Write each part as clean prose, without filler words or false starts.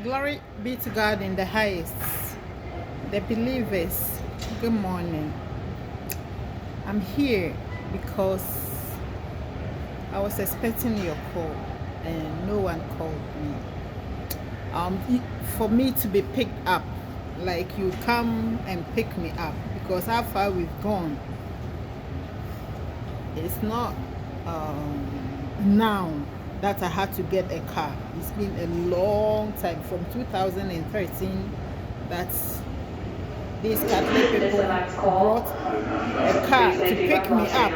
Glory be to God in the highest. The believers, good morning. I'm here because I was expecting your call and no one called me. For me to be picked up, like you come and pick me up, because how far we've gone. It's not now that I had to get a car. It's been a long time, from 2013, that these Catholic people brought a car to pick me up.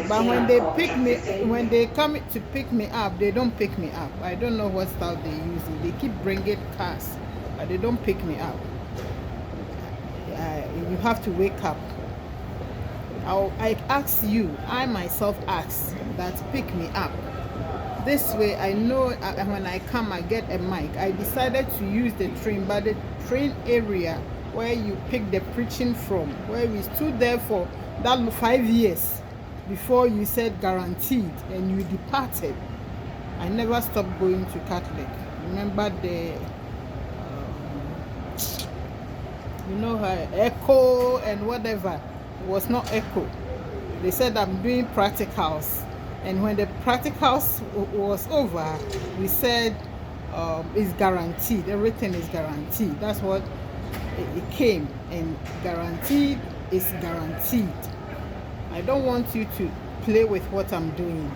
But when they come to pick me up, they don't pick me up. I don't know what style they use. They keep bringing cars, but they don't pick me up. You have to wake up. I ask you, I myself ask that pick me up. This way I know when I come I get a mic. I decided to use the train, but the train area where you pick the preaching from, where we stood there for that 5 years before you said guaranteed and you departed. I never stopped going to Catholic. Remember the her echo and whatever. It was not echo. They said I'm doing practicals, and when the practicals was over, we said it's guaranteed. Everything is guaranteed. That's what it came, and guaranteed is guaranteed. I don't want you to play with what I'm doing,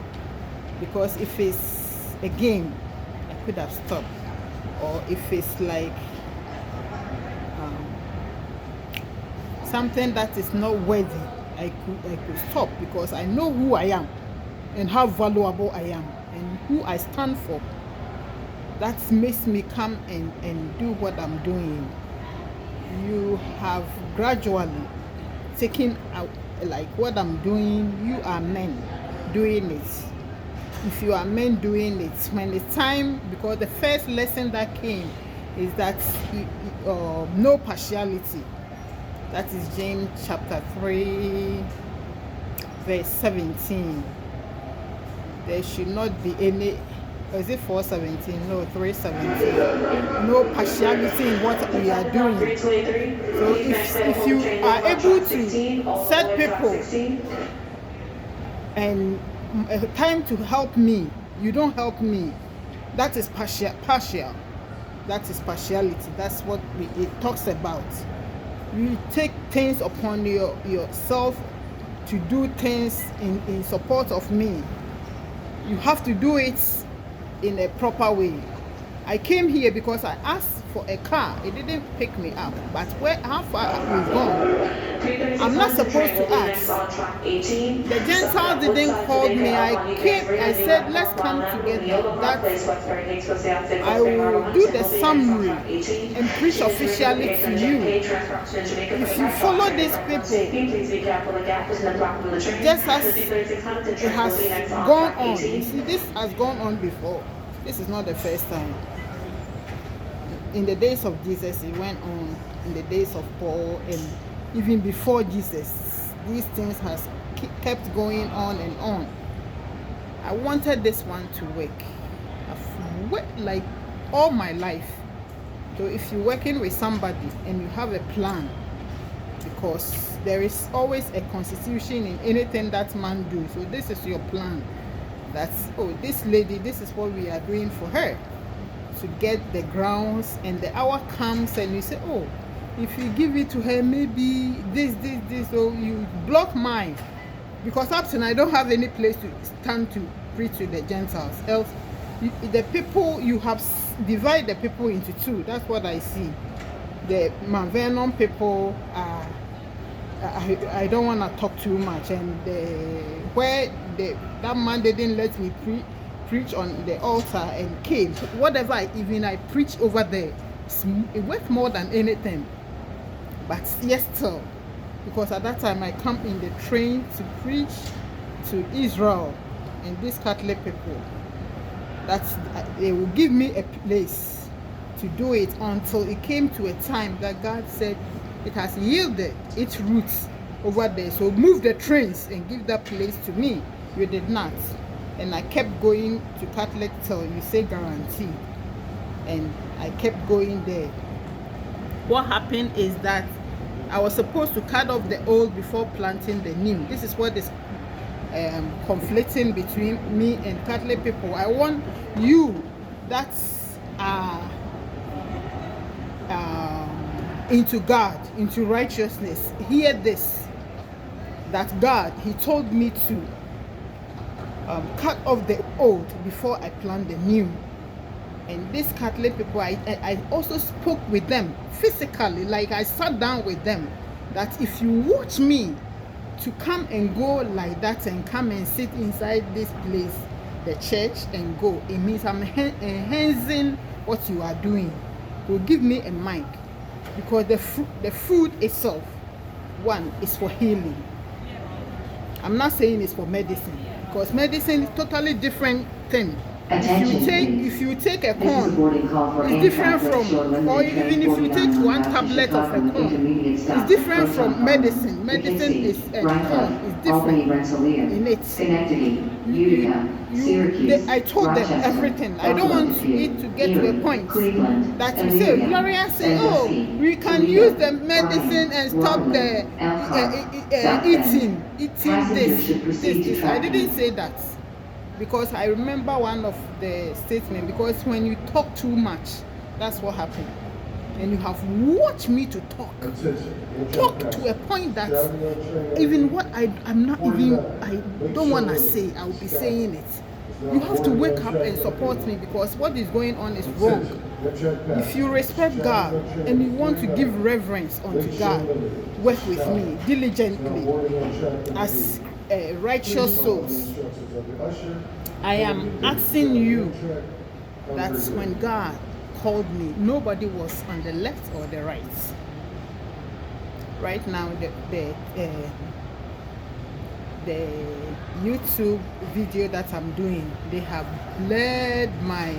because if it's a game, I could have stopped, or if it's like something that is not worthy, I could stop, because I know who I am and how valuable I am and who I stand for. That makes me come and do what I'm doing. You have gradually taken out like what I'm doing. You are men doing it. If you are men doing it, when it's time, because the first lesson that came is that no partiality. That is James chapter 3, verse 17. There should not be any, or is it 4:17? No, 3:17. No partiality in what we are doing. So if you are able to set people and time to help me, you don't help me, that is partial. That is partiality. That's what it talks about. You take things upon yourself to do things in support of me. You have to do it in a proper way. I came here because I asked for a car. It didn't pick me up. But how far have we gone? I'm not supposed to ask. The Gentiles didn't call me. I said, let's come together. I will do the summary and preach officially to you. If you follow these people, just as it has gone on. You see, this has gone on before. This is not the first time. In the days of Jesus, it went on. In the days of Paul, and even before Jesus, these things has kept going on and on. I wanted this one to work. I've worked like all my life. So if you're working with somebody and you have a plan, because there is always a constitution in anything that man do. So this is your plan. That's, this lady, this is what we are doing for her, to get the grounds, and the hour comes and you say, if you give it to her, maybe this, so you block mine, because up to now I don't have any place to stand to preach to the Gentiles. Else, the people, you have divided the people into two. That's what I see. The Mavenon people are, I don't want to talk too much, and that man didn't let me preach on the altar and came. Whatever I preach over there, it worth more than anything. But yes, still, because at that time I come in the train to preach to Israel and these Catholic people, that they will give me a place to do it, until it came to a time that God said it has yielded its roots over there. So move the trains and give that place to me. You did not. And I kept going to Catholic till you say guaranteed. and I kept going there. What happened is that I was supposed to cut off the old before planting the new. This is what is conflicting between me and Catholic people. I want you that are into God, into righteousness, hear this, that God, he told me to cut off the old before I plant the new. And these Catholic people, I also spoke with them physically, like I sat down with them, that if you watch me to come and go like that and come and sit inside this place, the church, and go, it means I'm enhancing what you are doing. Will give me a mic, because the food itself, one, is for healing. I'm not saying it's for medicine, because medicine is totally different thing. If you take a corn, it's different from, or even if you take one tablet of a corn, it's different from medicine. Medicine is corn is different in it. I told them everything. I don't want it to get to a point that you say, Gloria say, oh, we can use the medicine and stop the eating this. I didn't say that. Because I remember one of the statements, because when you talk too much, that's what happened. And you have watched me to talk to a point that even what I don't want to say, I will be saying it. You have to wake up and support me, because what is going on is wrong. If you respect God and you want to give reverence unto God, work with me diligently as righteous souls. I am asking you that when God called me, nobody was on the left or the right. Right now, the YouTube video that I'm doing, they have blurred my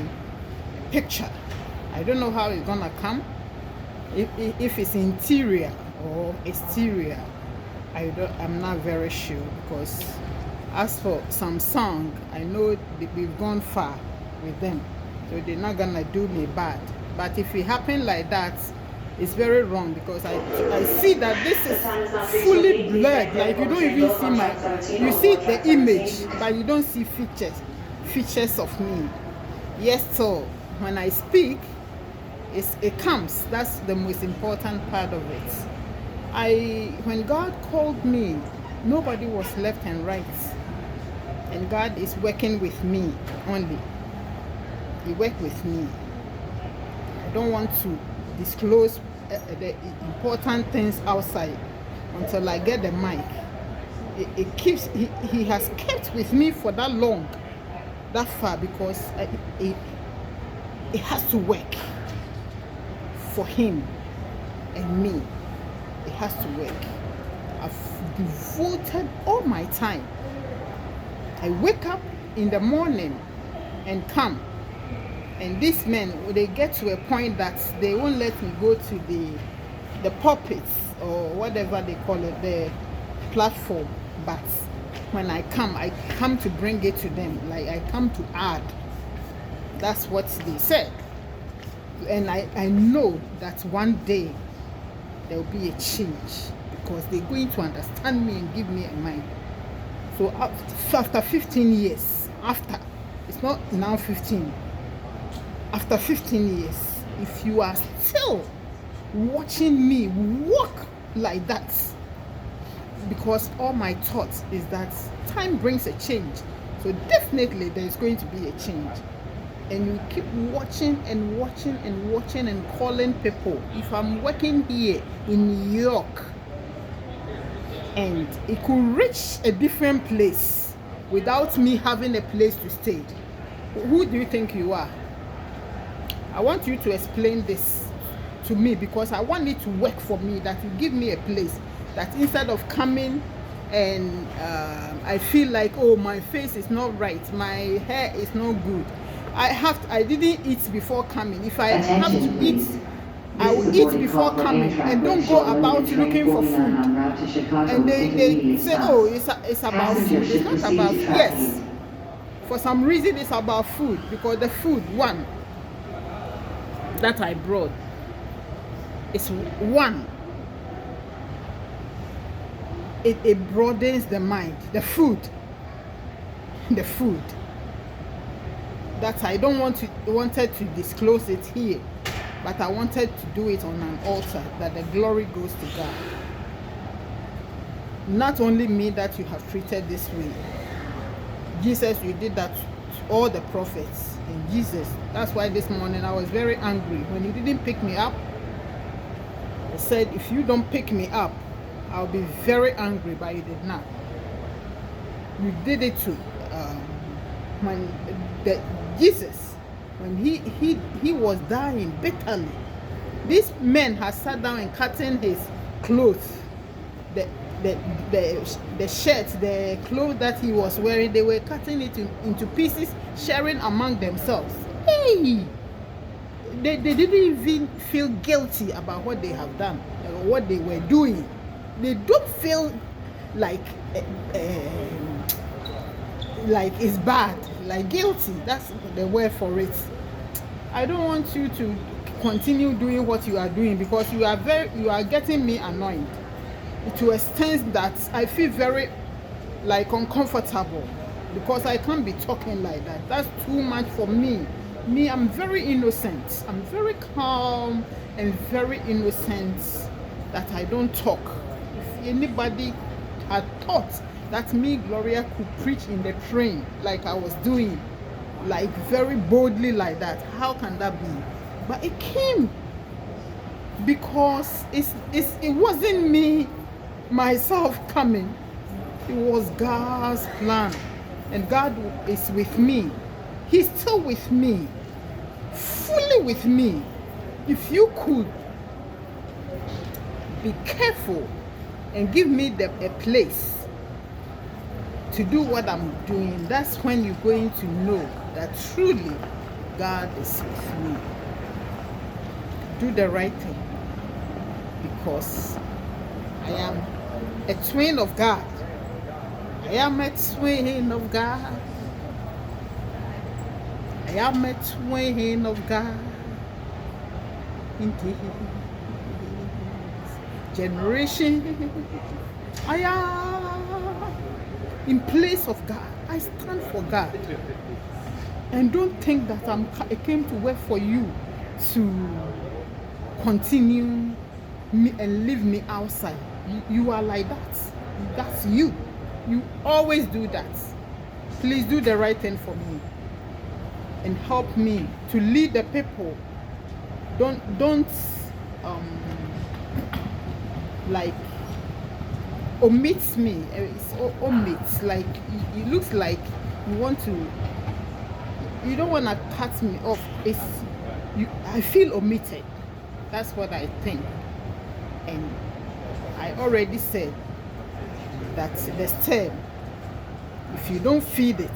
picture. I don't know how it's gonna come. If it's interior or exterior, I'm not very sure, because as for some song, I know we've gone far with them, so they're not gonna do me bad. But if it happen like that, it's very wrong, because I see that this is fully blurred. Like you don't even see you see the image, but you don't see features of me. Yes, so when I speak, it comes. That's the most important part of it. When God called me, nobody was left and right, and God is working with me only. He worked with me. I don't want to disclose the important things outside until I get the mic. He has kept with me for that long, that far, because it has to work for him and me. It has to work. I've devoted all my time. I wake up in the morning and come, and these men, they get to a point that they won't let me go to the pulpits or whatever they call it, the platform. But when I come to bring it to them, like I come to add. That's what they said. And I know that one day there will be a change, because they're going to understand me and give me a mind. So after 15 years, it's not now 15, after 15 years, if you are still watching me walk like that, because all my thoughts is that time brings a change, so definitely there is going to be a change. And you keep watching and watching and watching and calling people. If I'm working here in New York and it could reach a different place without me having a place to stay, who do you think you are? I want you to explain this to me, because I want it to work for me, that you give me a place, that instead of coming and I feel like, oh, my face is not right, my hair is not good, I didn't eat before coming. If I have to eat, I will eat before coming, and don't go about looking for food. And they say, oh, it's about food. It's not about food. Yes, for some reason it's about food, because the food, one, that I brought is one, it broadens the mind. The food that I don't wanted to disclose it here, but I wanted to do it on an altar, that the glory goes to God. Not only me that you have treated this way. Jesus, you did that to all the prophets. And Jesus, that's why this morning I was very angry when you didn't pick me up. I said, if you don't pick me up, I'll be very angry, but you did not. You did it to when Jesus, when he was dying bitterly. This man has sat down and cutting his clothes, the shirt, the clothes that he was wearing. They were cutting it into pieces, sharing among themselves. Hey, they didn't even feel guilty about what they have done or what they were doing. They don't feel like it's bad, like guilty. That's the word for it. I don't want you to continue doing what you are doing, because you are getting me annoyed to a extent that I feel very uncomfortable, because I can't be talking like that. That's too much for me. I'm very innocent. I'm very calm and very innocent, that I don't talk. If anybody had thought that me, Gloria, could preach in the train like I was doing, like very boldly like that, how can that be? But it came because it wasn't me myself coming. It was God's plan, and God is with me. He's still with me, fully with me. If you could be careful and give me a place to do what I'm doing, that's when you're going to know that truly God is with me. Do the right thing, because I am a twin of God. I am a twin of God. I am a twin of God. In this generation, I am in place of God. I stand for God. And don't think that I came to work for you to continue me and leave me outside. You are like that. That's you. You always do that. Please do the right thing for me and help me to lead the people. Don't omit me. It's omit. Like it looks like you don't want to cut me off. I feel omitted. That's what I think. And I already said that the stem, if you don't feed it,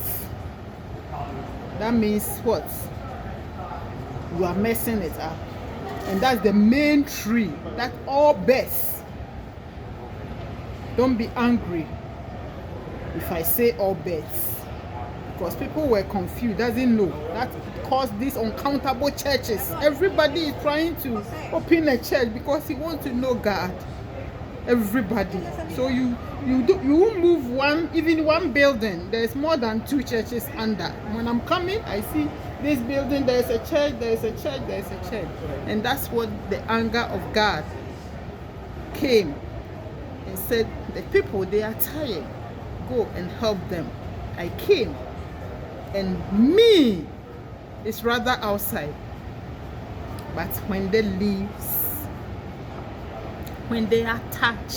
that means what? You are messing it up. And that's the main tree that all bears. Don't be angry if I say all bears, because people were confused, doesn't know that caused these uncountable churches. Everybody is trying to open a church because he wants to know God. Everybody. So you won't move one building. There's more than 2 churches under. When I'm coming, I see this building, there's a church, there's a church, there's a church. And that's what the anger of God came and said, the people, they are tired. Go and help them. I came, and me is rather outside. But when the leaves, when they attach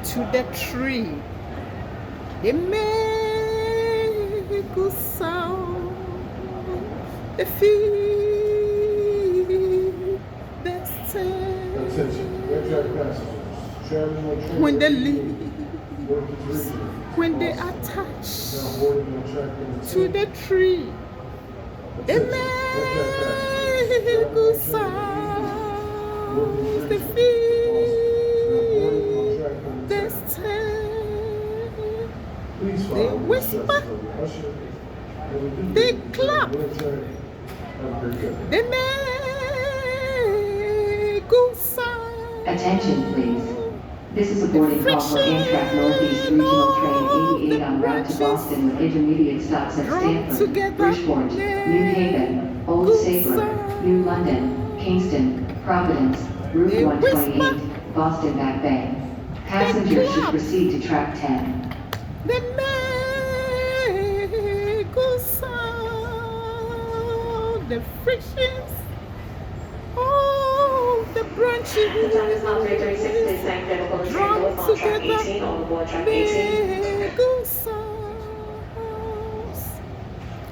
to the tree, they make a sound. They feel the same. When the leaves, when they attach to the tree, they make a sound. They feel the same. They whisper, they clap, The Negusa. Attention, please. This is a boarding call for Amtrak Northeast Regional Train 88 en route to Boston with intermediate stops at Stamford, Bridgeport, New Haven, Old Saybrook, New London, Kingston, Providence, Route 128, Boston Back Bay. Passengers should proceed to track 10. The Negusa. The frictions. Oh, the branches. The time is now 3:36. This train critical to train north on track 18 on board track 18.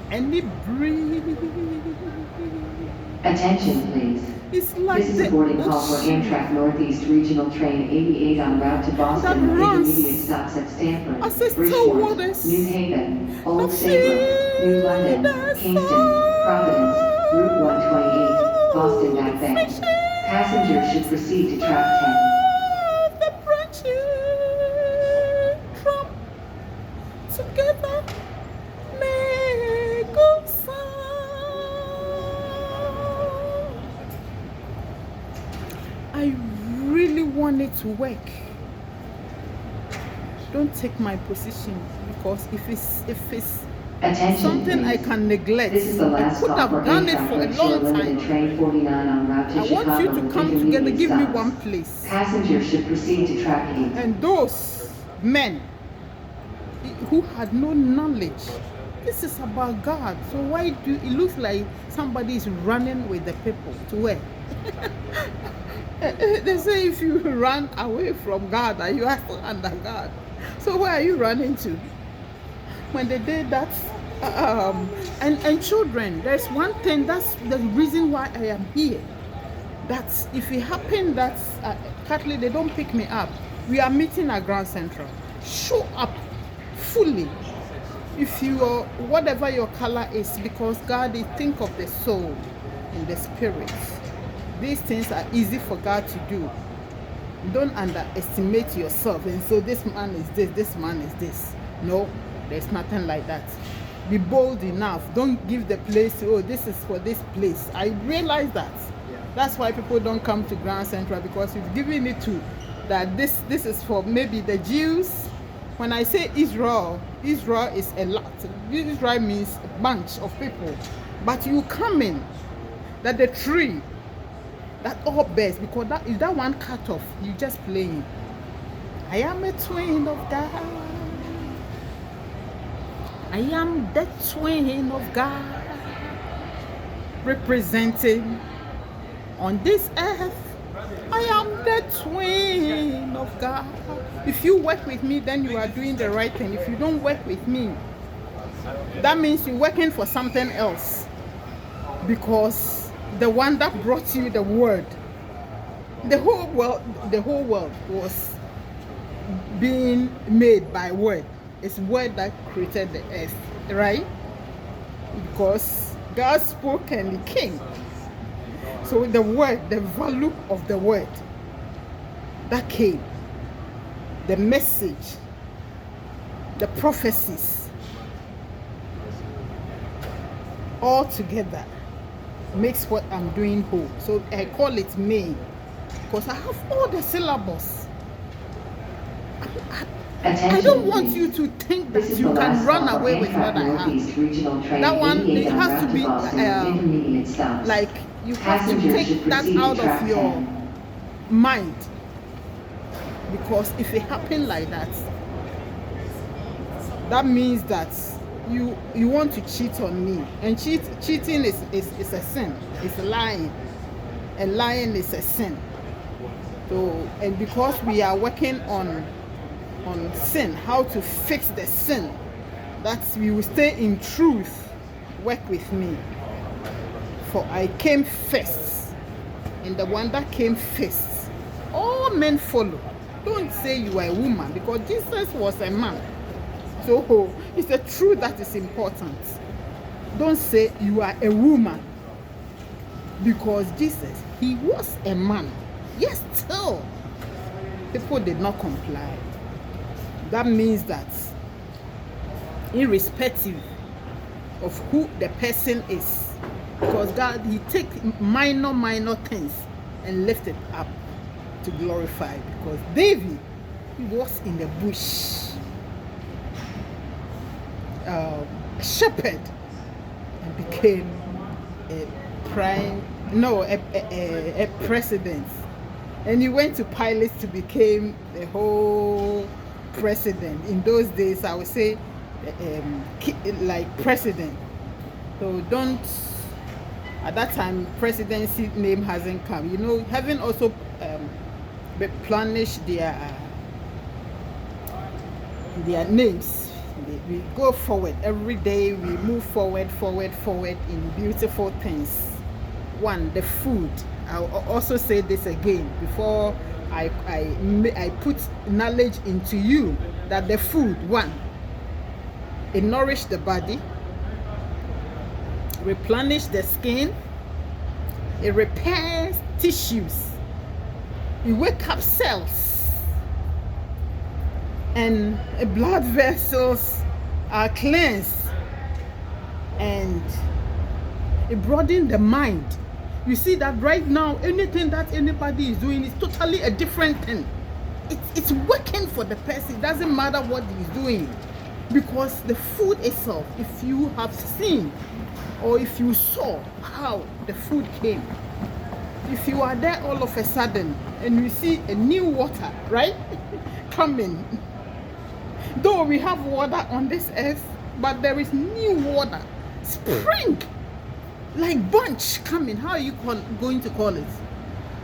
And it breathes. Attention, please. It's like this is a boarding call for Amtrak Northeast Regional Train 88 en route to Boston with intermediate stops at Stamford, Bridgeport, New Haven, Old Saybrook, New London, Kingston, Providence, Route 128, Boston Back Bay. Passengers should proceed to track 10. The branches drum together make a sound. I really want it to work. Don't take my position, because if it's Attention, something please. I can neglect, This is the last I could stop have for done it Amtrak for a Lakeshore long Limited time. Train 49 en route to I Chicago want you to with come together, intermediate give me stops. one place. Passengers should proceed to track 8. And those men who had no knowledge, this is about God. So why do it looks like somebody is running with the people to where? They say if you run away from God, you are still under God. So where are you running to? When they did that, and children, there's one thing, that's the reason why I am here. That's if it happened that Catholic, they don't pick me up, we are meeting at Grand Central. Show up fully. If you are whatever your color is, because God is think of the soul and the spirit. These things are easy for God to do. Don't underestimate yourself and so this man is this man is this. No, there's nothing like that. Be bold enough. Don't give the place, oh, this is for this place. I realize that. That's why people don't come to Grand Central, because you've given it to that this is for maybe the Jews. When I say Israel, Israel is a lot. Israel means a bunch of people. But you come in that the tree that all bears, because that is that one cut off, you just playing. I am a twin of God. I am the twin of God, representing on this earth. I am the twin of God. If you work with me, then you are doing the right thing. If you don't work with me, that means you're working for something else, because the one that brought you the word, the whole world was being made by word. It's word that created the earth, right? Because God spoke and he came. So the word, the value of the word that came, the message, the prophecies, all together makes what I'm doing whole. So I call it me, because I have all the syllables. I don't want you to think that you can run away with what I have. That one, it has to be like you have to take that out of your mind, because if it happened like that, that means that you want to cheat on me, and cheating is a sin. It's lying. And lying is a sin. So, and because we are working on sin, how to fix the sin, that we will stay in truth, work with me. For I came first, and the one that came first, all men follow. Don't say you are a woman, because Jesus was a man. So it's the truth that is important. Don't say you are a woman, because Jesus, he was a man. Yes, still people did not comply. That means that irrespective of who the person is, Because God, He take minor things and lift it up to glorify. Because David, he was in the bush, a shepherd, and became a president. And he went to Pilate to become the whole president. In those days, I would say, like president. So don't. At that time, presidency name hasn't come. You know, having also replenished their names. We go forward every day. We move forward in beautiful things. One, the food. I'll also say this again before I put knowledge into you that the food, one, it nourishes the body, replenish the skin, it repairs tissues, it wake up cells, and blood vessels are cleansed, and it broadens the mind. You see that right now, anything that anybody is doing is totally a different thing. It's working for the person. It doesn't matter what he's doing, because the food itself, if you have seen or if you saw how the food came, if you are there all of a sudden and you see a new water, right, coming, though we have water on this earth, but there is new water, spring, like bunch coming. How are you going to call it?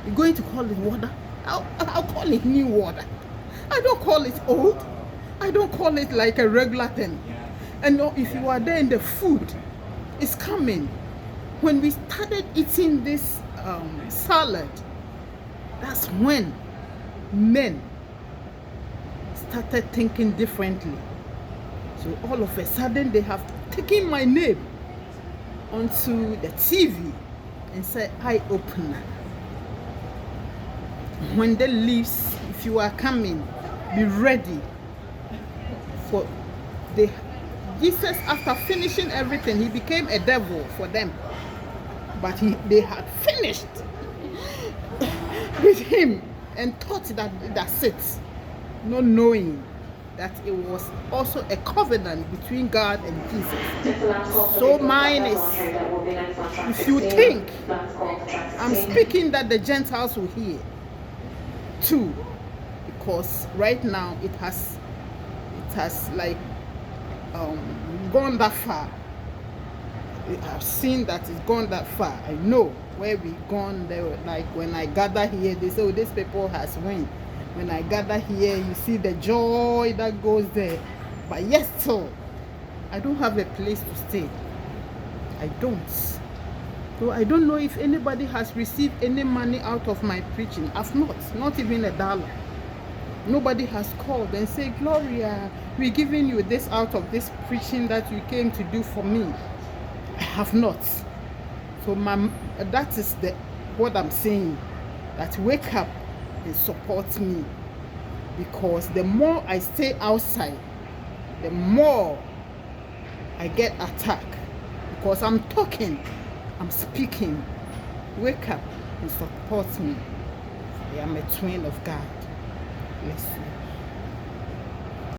You're going to call it water? I'll call it new water. I don't call it old. I don't call it like a regular thing. And if you are there and the food is coming, when we started eating this salad, that's when men started thinking differently. So all of a sudden they have taken my name onto the TV and said, eye opener. When the leaves, if you are coming, be ready for the Jesus. After finishing everything, he became a devil for them, but they had finished with him and thought that that's it, not knowing that it was also a covenant between God and Jesus. So mine is, if you think I'm speaking that the Gentiles will hear too, because right now it has like gone that far. I've seen that it's gone that far. I know where we gone there. Like when I gather here, they say, oh, this people has win. When I gather here, you see the joy that goes there. But yes, still, I don't have a place to stay. I don't. So I don't know if anybody has received any money out of my preaching. I've not even $1. Nobody has called and said, Gloria, we're giving you this out of this preaching that you came to do for me. I have not. So that is what I'm saying. That wake up and support me, because the more I stay outside, the more I get attacked, because I'm talking, I'm speaking. Wake up and support me. I am a twin of God. Bless you.